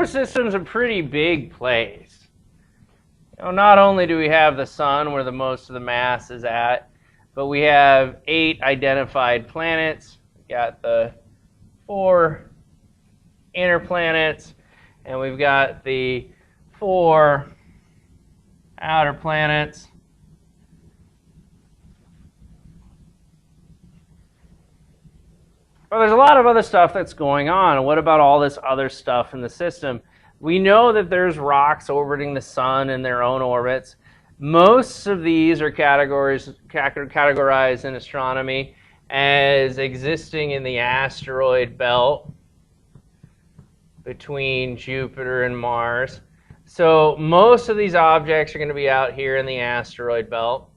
solar system's a pretty big place. You know, not only do we have the sun where the most of the mass is at, but we have 8 identified planets. We've got the 4 inner planets, and we've got the 4 outer planets. Well, there's a lot of other stuff that's going on. What about all this other stuff in the system? We know that there's rocks orbiting the sun in their own orbits. Most of these are categorized in astronomy as existing in the asteroid belt between Jupiter and Mars. So most of these objects are going to be out here in the asteroid belt.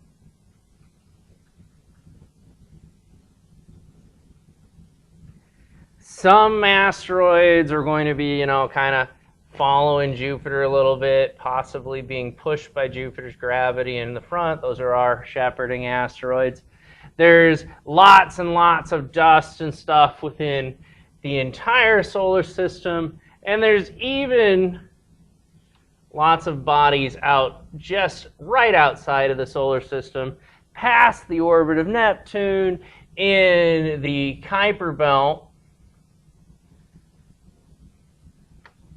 Some asteroids are going to be, kind of following Jupiter a little bit, possibly being pushed by Jupiter's gravity in the front. Those are our shepherding asteroids. There's lots and lots of dust and stuff within the entire solar system, and there's even lots of bodies out just right outside of the solar system, past the orbit of Neptune, in the Kuiper belt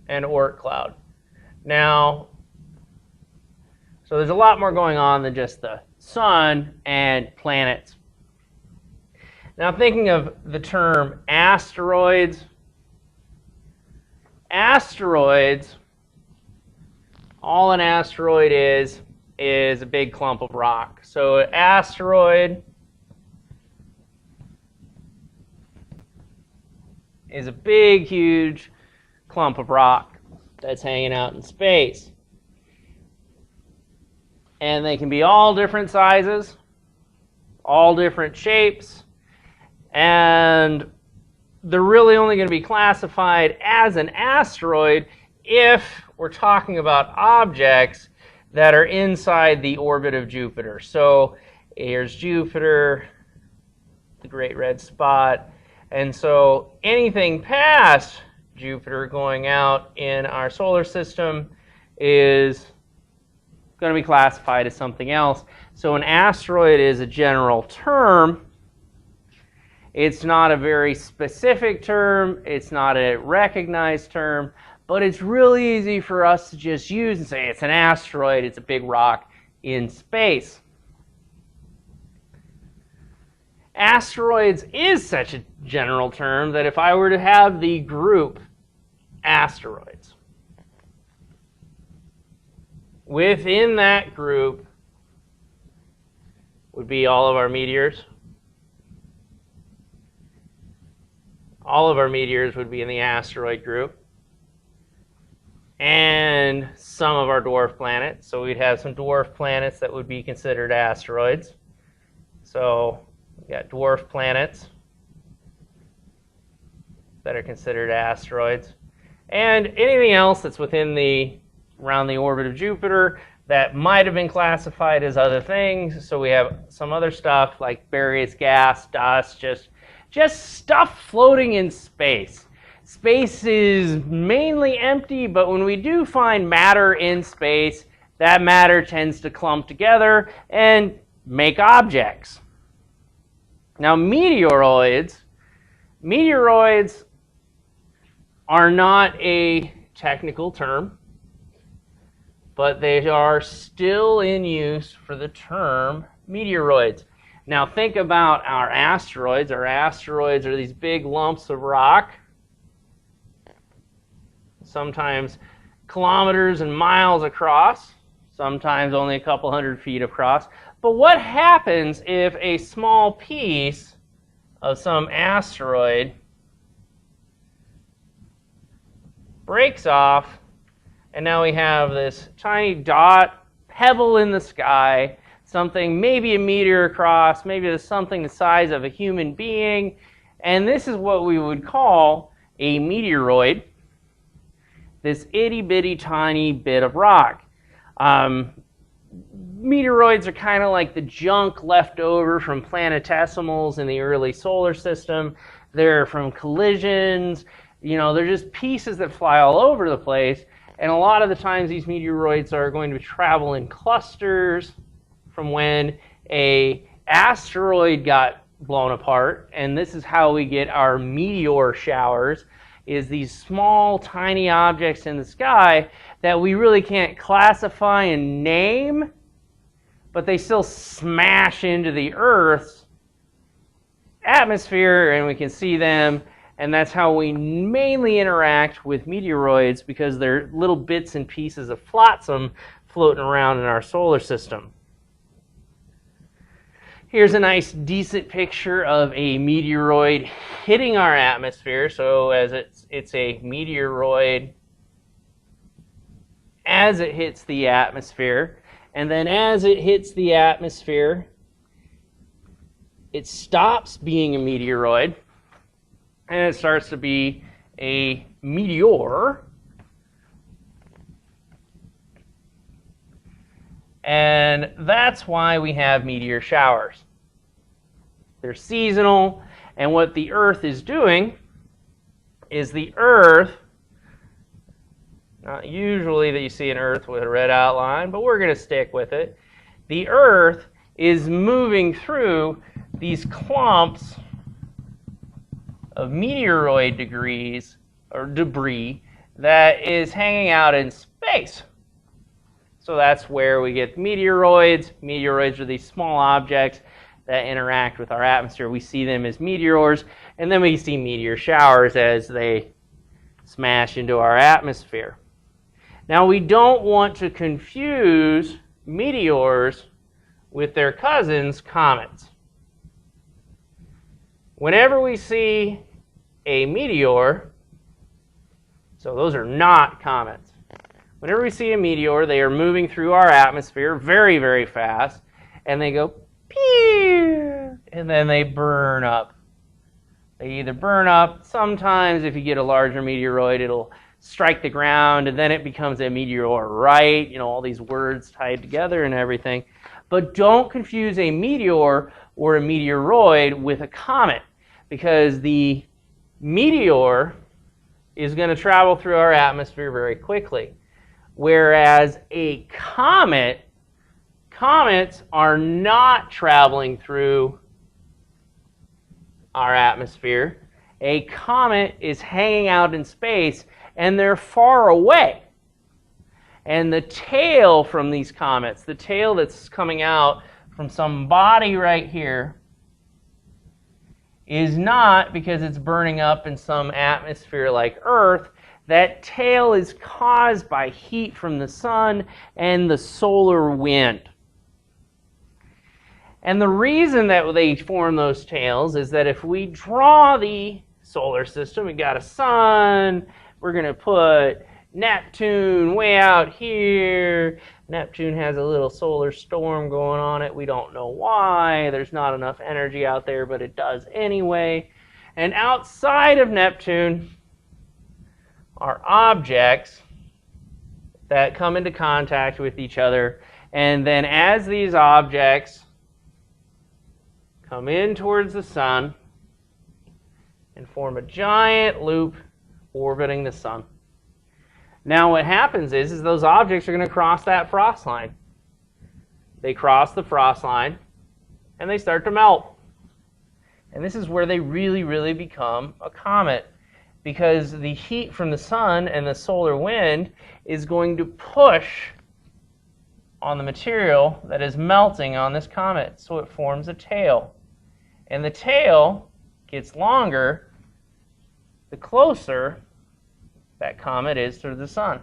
and Oort cloud. Now, so there's a lot more going on than just the sun and planets. Now, thinking of the term asteroids, all an asteroid is a big clump of rock. So an asteroid is a big, huge clump of rock that's hanging out in space. And they can be all different sizes, all different shapes, and they're really only going to be classified as an asteroid if we're talking about objects that are inside the orbit of Jupiter. So here's Jupiter, the great red spot, and so anything past Jupiter going out in our solar system is going to be classified as something else. So an asteroid is a general term. It's not a very specific term. It's not a recognized term, but it's really easy for us to just use and say it's an asteroid, it's a big rock in space. Asteroids is such a general term that if I were to have the group asteroids, within that group would be all of our meteors. All of our meteors would be in the asteroid group. And some of our dwarf planets. So we'd have some dwarf planets that would be considered asteroids. So we've got dwarf planets that are considered asteroids. And anything else that's around the orbit of Jupiter that might have been classified as other things. So we have some other stuff like various gas, dust, just stuff floating in space. Space is mainly empty, but when we do find matter in space, that matter tends to clump together and make objects. Now, meteoroids are not a technical term, but they are still in use for the term meteoroids. Now think about our asteroids. Our asteroids are these big lumps of rock, sometimes kilometers and miles across, sometimes only a couple hundred feet across. But what happens if a small piece of some asteroid breaks off, and now we have this tiny dot, pebble in the sky, something maybe a meter across, maybe something the size of a human being, and this is what we would call a meteoroid, this itty-bitty tiny bit of rock. Meteoroids are kind of like the junk left over from planetesimals in the early solar system. They're from collisions. They're just pieces that fly all over the place. And a lot of the times these meteoroids are going to travel in clusters from when a asteroid got blown apart. And this is how we get our meteor showers, is these small, tiny objects in the sky that we really can't classify and name, but they still smash into the Earth's atmosphere and we can see them. And that's how we mainly interact with meteoroids, because they're little bits and pieces of flotsam floating around in our solar system. Here's a nice, decent picture of a meteoroid hitting our atmosphere. So as it's a meteoroid as it hits the atmosphere. And then as it hits the atmosphere, it stops being a meteoroid. And it starts to be a meteor. And that's why we have meteor showers. They're seasonal, and what the Earth is doing is the Earth, not usually that you see an Earth with a red outline, but we're going to stick with it. The Earth is moving through these clumps of meteoroid debris that is hanging out in space. So that's where we get meteoroids. Meteoroids are these small objects that interact with our atmosphere. We see them as meteors, and then we see meteor showers as they smash into our atmosphere. Now, we don't want to confuse meteors with their cousins, comets. Whenever we see a meteor, so those are not comets. Whenever we see a meteor, they are moving through our atmosphere very, very fast, and they go pew, and then they burn up. They either burn up, sometimes if you get a larger meteoroid, it'll strike the ground, and then it becomes a meteorite, all these words tied together and everything. But don't confuse a meteor or a meteoroid with a comet, because the meteor is going to travel through our atmosphere very quickly. Whereas a comets are not traveling through our atmosphere. A comet is hanging out in space, and they're far away. And the tail from these comets, the tail that's coming out from some body right here, is not because it's burning up in some atmosphere like Earth. That tail is caused by heat from the sun and the solar wind. And the reason that they form those tails is that if we draw the solar system, we got a sun, we're going to put Neptune way out here. Neptune has a little solar storm going on it. We don't know why. There's not enough energy out there, but it does anyway. And outside of Neptune are objects that come into contact with each other. And then as these objects come in towards the sun and form a giant loop orbiting the sun. Now what happens is those objects are going to cross that frost line. They cross the frost line and they start to melt. And this is where they really, really become a comet, because the heat from the sun and the solar wind is going to push on the material that is melting on this comet. So it forms a tail. And the tail gets longer the closer that comet is to the sun.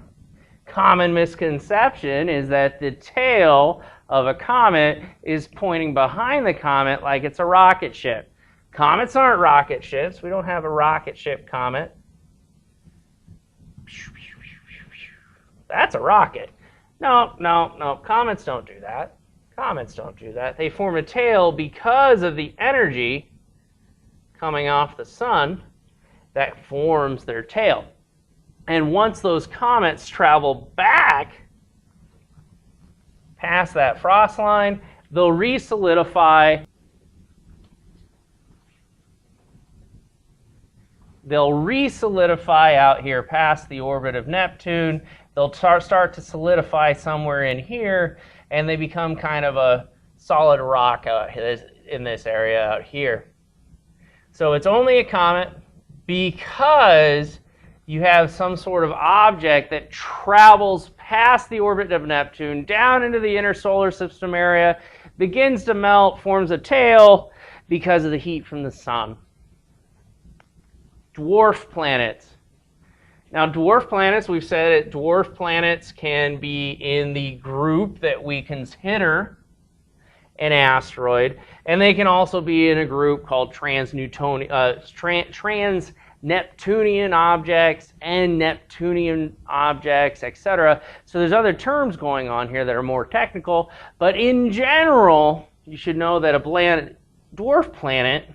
Common misconception is that the tail of a comet is pointing behind the comet like it's a rocket ship. Comets aren't rocket ships. We don't have a rocket ship comet. That's a rocket. No. Comets don't do that. Comets don't do that. They form a tail because of the energy coming off the sun that forms their tail. And once those comets travel back past that frost line, they'll re-solidify They'll re-solidify out here past the orbit of Neptune. They'll start to solidify somewhere in here, and they become kind of a solid rock out in this area out here. So it's only a comet because you have some sort of object that travels past the orbit of Neptune, down into the inner solar system area, begins to melt, forms a tail because of the heat from the sun. Dwarf planets. Now, dwarf planets, we've said that dwarf planets can be in the group that we consider an asteroid, and they can also be in a group called trans-Neptunian objects and Neptunian objects, etc. So there's other terms going on here that are more technical, but in general, you should know that a dwarf planet,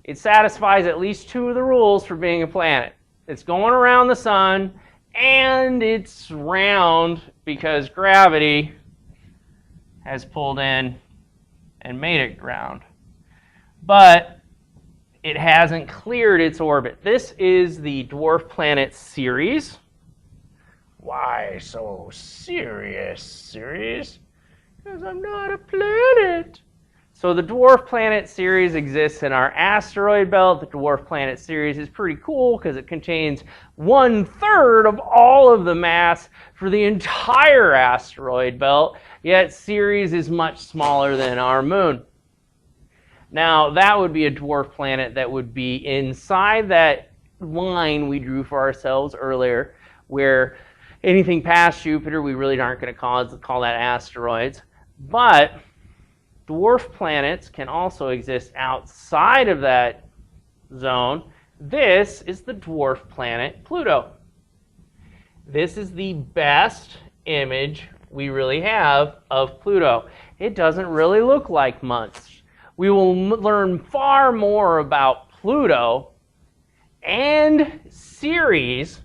it satisfies at least two of the rules for being a planet. It's going around the sun, and it's round because gravity has pulled in and made it round. But it hasn't cleared its orbit. This is the dwarf planet Ceres. Why so serious, Ceres? Because I'm not a planet. So the dwarf planet Ceres exists in our asteroid belt. The dwarf planet Ceres is pretty cool because it contains 1/3 of all of the mass for the entire asteroid belt, yet Ceres is much smaller than our moon. Now, that would be a dwarf planet that would be inside that line we drew for ourselves earlier, where anything past Jupiter we really aren't going to call that asteroids. But dwarf planets can also exist outside of that zone. This is the dwarf planet Pluto. This is the best image we really have of Pluto. It doesn't really look like much. We will learn far more about Pluto and Ceres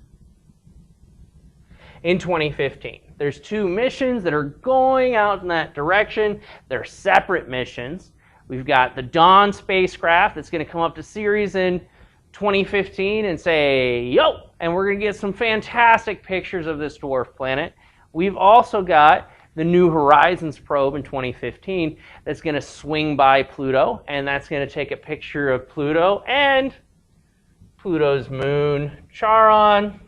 in 2015. There's 2 missions that are going out in that direction. They're separate missions. We've got the Dawn spacecraft that's going to come up to Ceres in 2015 and say, yo, and we're going to get some fantastic pictures of this dwarf planet. We've also got the New Horizons probe in 2015 that's going to swing by Pluto, and that's going to take a picture of Pluto and Pluto's moon, Charon.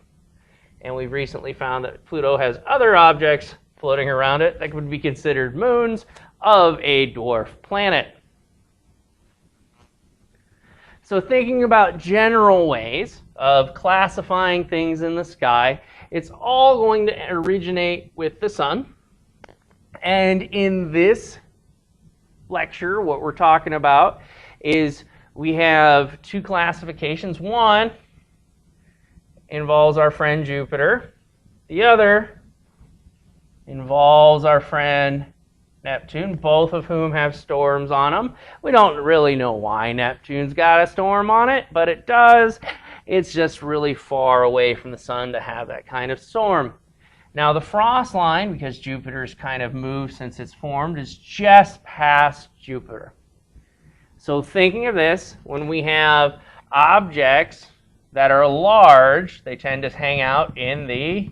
And we've recently found that Pluto has other objects floating around it that would be considered moons of a dwarf planet. So thinking about general ways of classifying things in the sky, it's all going to originate with the sun. And in this lecture, what we're talking about is we have 2 classifications. One involves our friend Jupiter. The other involves our friend Neptune, both of whom have storms on them. We don't really know why Neptune's got a storm on it, but it does. It's just really far away from the sun to have that kind of storm. Now the frost line, because Jupiter's kind of moved since it's formed, is just past Jupiter. So thinking of this, when we have objects that are large, they tend to hang out in the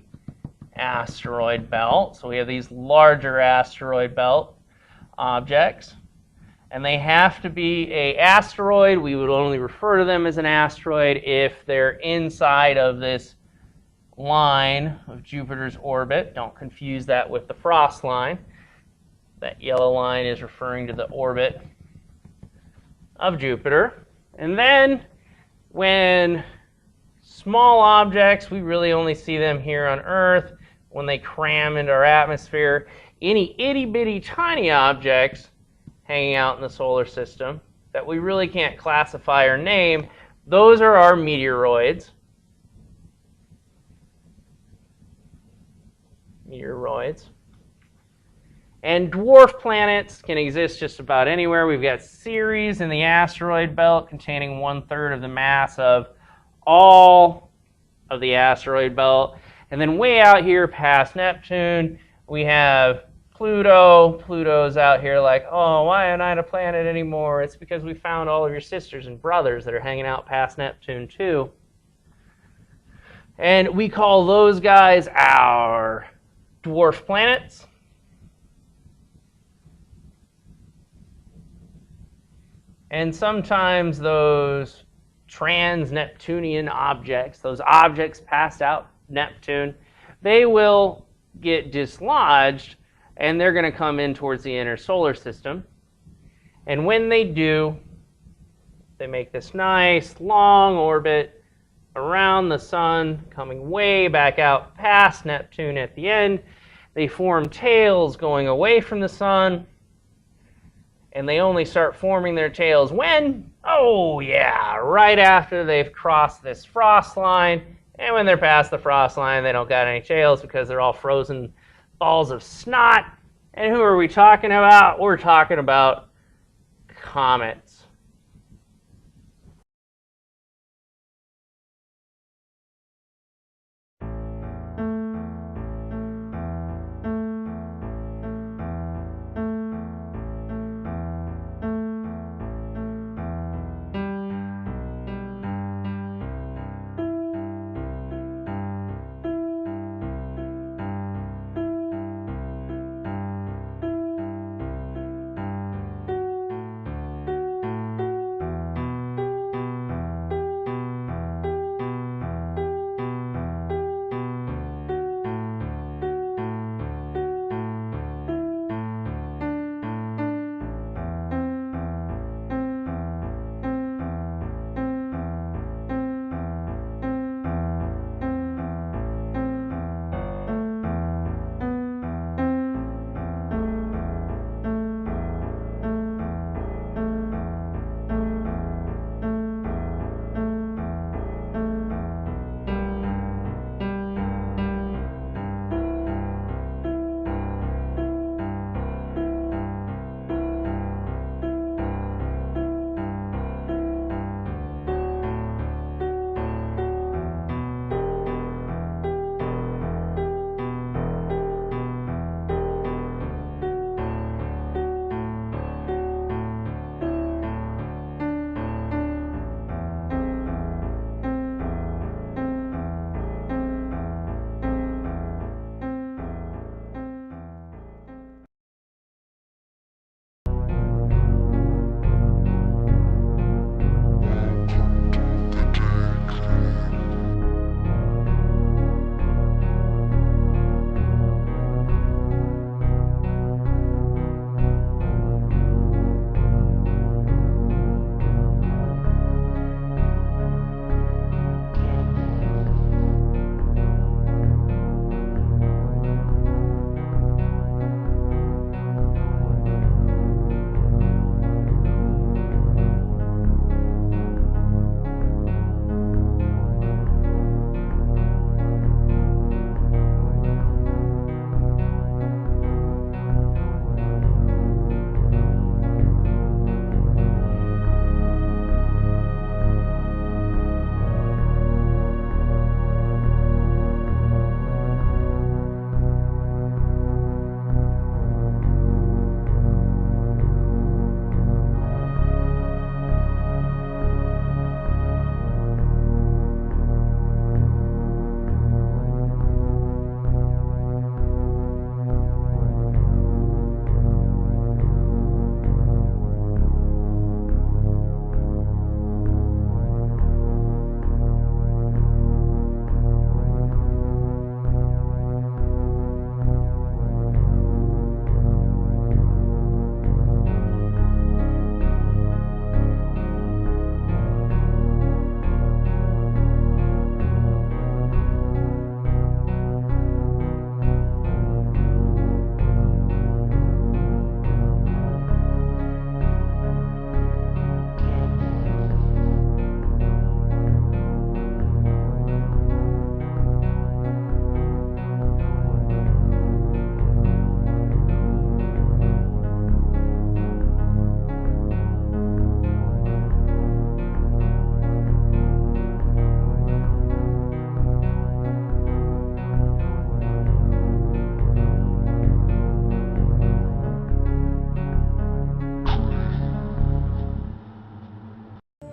asteroid belt. So we have these larger asteroid belt objects, and they have to be an asteroid. We would only refer to them as an asteroid if they're inside of this line of Jupiter's orbit. Don't confuse that with the frost line. That yellow line is referring to the orbit of Jupiter. And then when small objects, we really only see them here on Earth when they cram into our atmosphere. Any itty-bitty tiny objects hanging out in the solar system that we really can't classify or name, those are our meteoroids. And dwarf planets can exist just about anywhere. We've got Ceres in the asteroid belt containing 1/3 of the mass of all of the asteroid belt. And then way out here past Neptune, we have Pluto. Pluto's out here like, oh, why am I not a planet anymore? It's because we found all of your sisters and brothers that are hanging out past Neptune too. And we call those guys our dwarf planets. And sometimes those trans-Neptunian objects, those objects passed out Neptune, they will get dislodged and they're going to come in towards the inner solar system. And when they do, they make this nice long orbit around the sun, coming way back out past Neptune at the end. They form tails going away from the sun. And they only start forming their tails when? Oh yeah, right after they've crossed this frost line. And when they're past the frost line, they don't got any tails because they're all frozen balls of snot. And who are we talking about? We're talking about comets.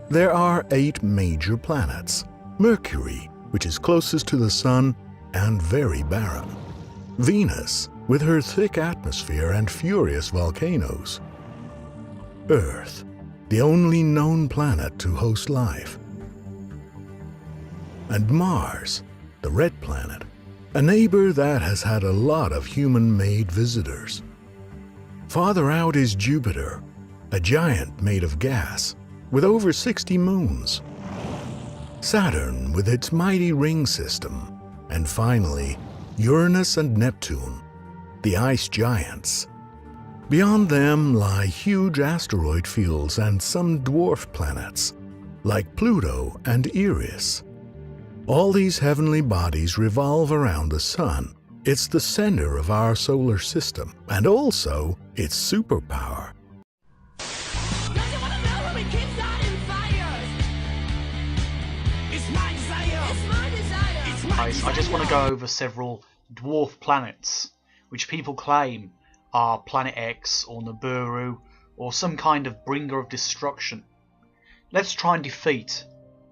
There are 8 major planets. Mercury, which is closest to the Sun and very barren. Venus, with her thick atmosphere and furious volcanoes. Earth, the only known planet to host life. And Mars, the red planet, a neighbor that has had a lot of human-made visitors. Farther out is Jupiter, a giant made of gas, with over 60 moons. Saturn with its mighty ring system, and finally, Uranus and Neptune, the ice giants. Beyond them lie huge asteroid fields and some dwarf planets, like Pluto and Eris. All these heavenly bodies revolve around the Sun. It's the center of our solar system, and also its superpower. I just want to go over several dwarf planets, which people claim are Planet X or Nibiru or some kind of bringer of destruction. Let's try and defeat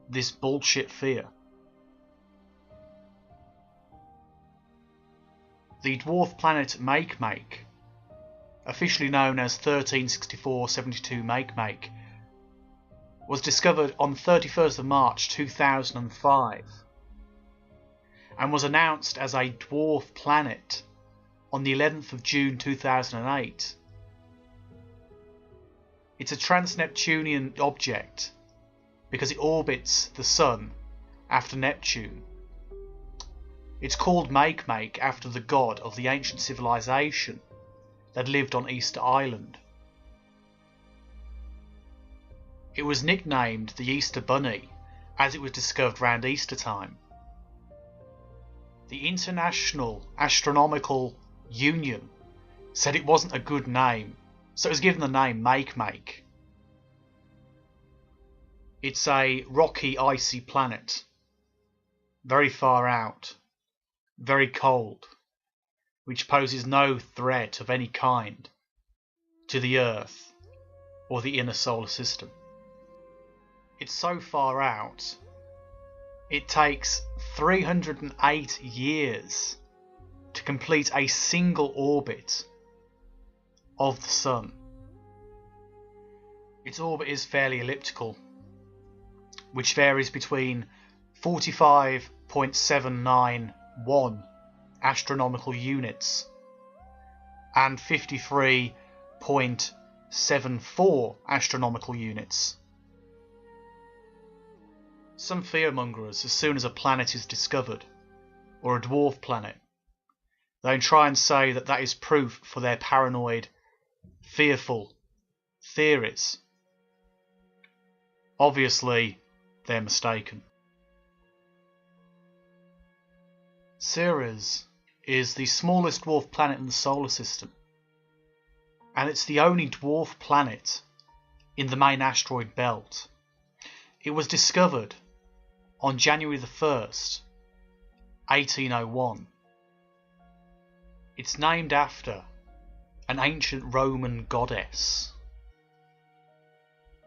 this bullshit fear. The dwarf planet Makemake, officially known as 136472 Makemake, was discovered on 31st of March 2005 and was announced as a dwarf planet on the 11th of June 2008. It's a trans-Neptunian object because it orbits the Sun after Neptune. It's called Makemake after the god of the ancient civilization that lived on Easter Island. It was nicknamed the Easter Bunny as it was discovered around Easter time. The International Astronomical Union said it wasn't a good name, so it was given the name Makemake. It's a rocky, icy planet, very far out, very cold, which poses no threat of any kind to the Earth or the inner solar system. It's so far out, it takes 308 years to complete a single orbit of the Sun. Its orbit is fairly elliptical, which varies between 45.791 astronomical units and 53.74 astronomical units. Some fearmongers, as soon as a planet is discovered, or a dwarf planet, they try and say that that is proof for their paranoid, fearful theories. Obviously, they're mistaken. Ceres is the smallest dwarf planet in the solar system, and it's the only dwarf planet in the main asteroid belt. It was discovered on January the 1st, 1801. It's named after an ancient Roman goddess,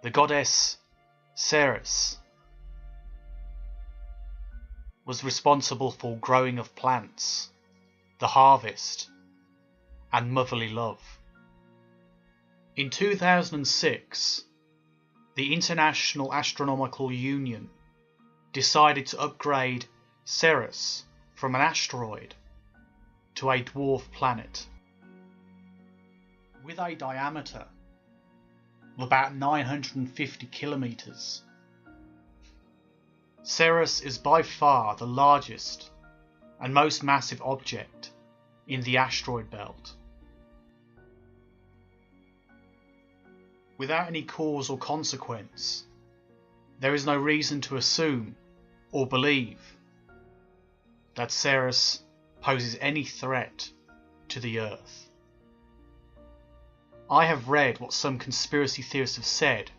the goddess Ceres. Was responsible for growing of plants, the harvest, and motherly love. In 2006, the International Astronomical Union decided to upgrade Ceres from an asteroid to a dwarf planet. With a diameter of about 950 kilometers, Ceres is by far the largest and most massive object in the asteroid belt. Without any cause or consequence, there is no reason to assume or believe that Ceres poses any threat to the Earth. I have read what some conspiracy theorists have said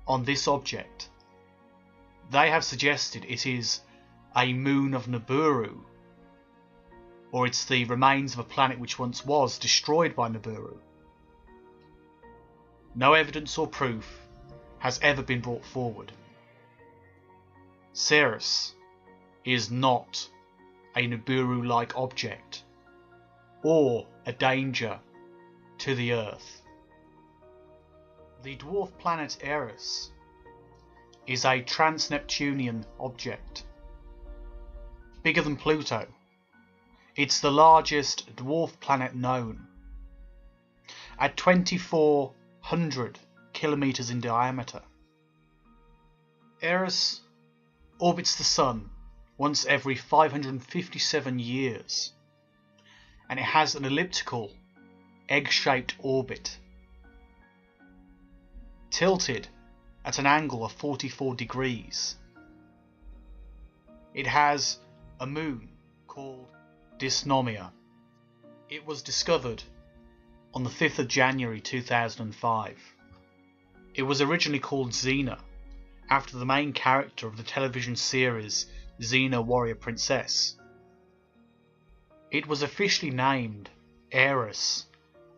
on this object. They have suggested it is a moon of Nibiru, or it's the remains of a planet which once was destroyed by Nibiru. No evidence or proof has ever been brought forward. Ceres is not a Nibiru-like object or a danger to the Earth. The dwarf planet Ceres is a trans-Neptunian object, bigger than Pluto. It's the largest dwarf planet known. At 2,400 kilometers in diameter, Ceres orbits the Sun once every 557 years, and it has an elliptical, egg-shaped orbit, tilted at an angle of 44 degrees. It has a moon called Dysnomia. It was discovered on the 5th of January 2005. It was originally called Xena, after the main character of the television series Xena Warrior Princess. It was officially named Ceres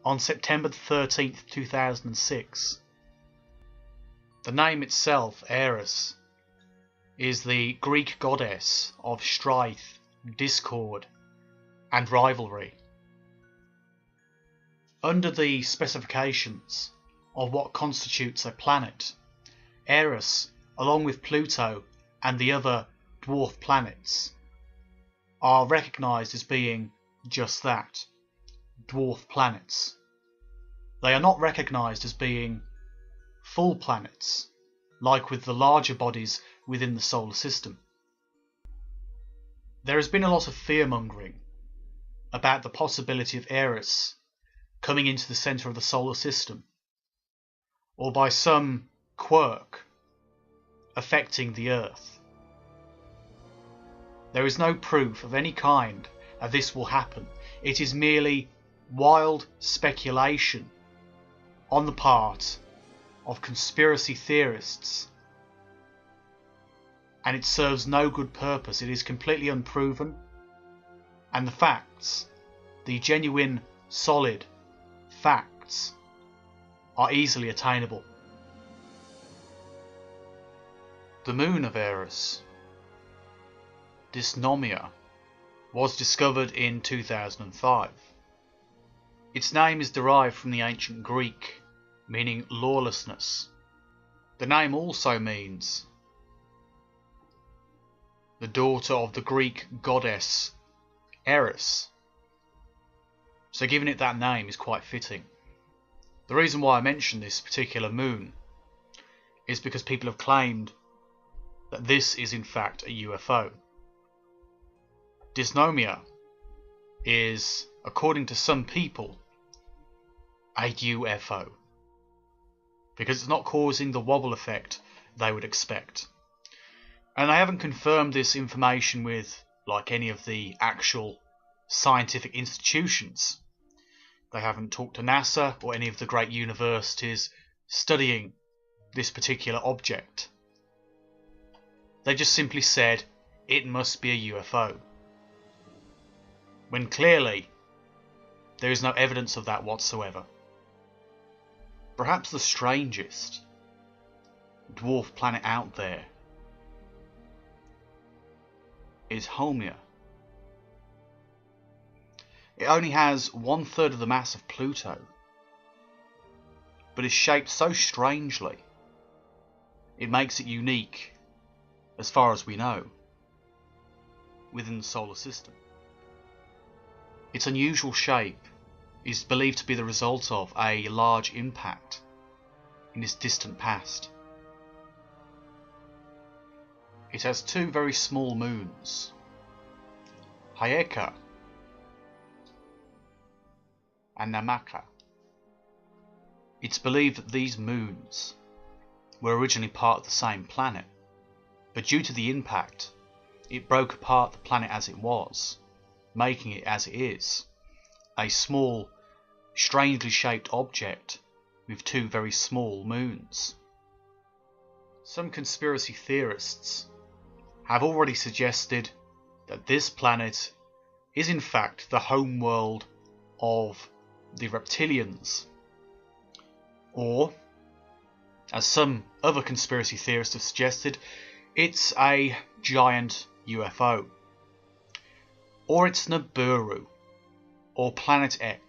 on September 13th, 2006. The name itself, Ceres, is the Greek goddess of strife, discord, and rivalry. Under the specifications of what constitutes a planet, Ceres, along with Pluto and the other dwarf planets, are recognised as being just that, dwarf planets. They are not recognised as being full planets, like with the larger bodies within the solar system. There has been a lot of fear-mongering about the possibility of Ceres coming into the centre of the solar system, or by some quirk affecting the Earth. There is no proof of any kind that this will happen. It is merely wild speculation on the part of conspiracy theorists, and it serves no good purpose. It is completely unproven, and the facts, the genuine, solid facts, are easily attainable. The moon of Ceres, Dysnomia, was discovered in 2005. Its name is derived from the ancient Greek, meaning lawlessness. The name also means the daughter of the Greek goddess Ceres, so giving it that name is quite fitting. The reason why I mention this particular moon is because people have claimed that this is in fact a UFO. Dysnomia is, according to some people, a UFO, because it's not causing the wobble effect they would expect. And they haven't confirmed this information with, like, any of the actual scientific institutions. They haven't talked to NASA or any of the great universities studying this particular object. They just simply said it must be a UFO, when clearly there is no evidence of that whatsoever. Perhaps the strangest dwarf planet out there is Haumea. It only has 1/3 of the mass of Pluto, but is shaped so strangely it makes it unique, as far as we know, within the solar system. Its unusual shape is believed to be the result of a large impact in its distant past. It has two very small moons, Hyeka and Namaka. It's believed that these moons were originally part of the same planet, but due to the impact, it broke apart the planet as it was, making it as it is, a small, strangely shaped object with two very small moons. Some conspiracy theorists have already suggested that this planet is in fact the homeworld of the reptilians, or As some other conspiracy theorists have suggested, it's a giant UFO. Or it's Nibiru, or Planet X.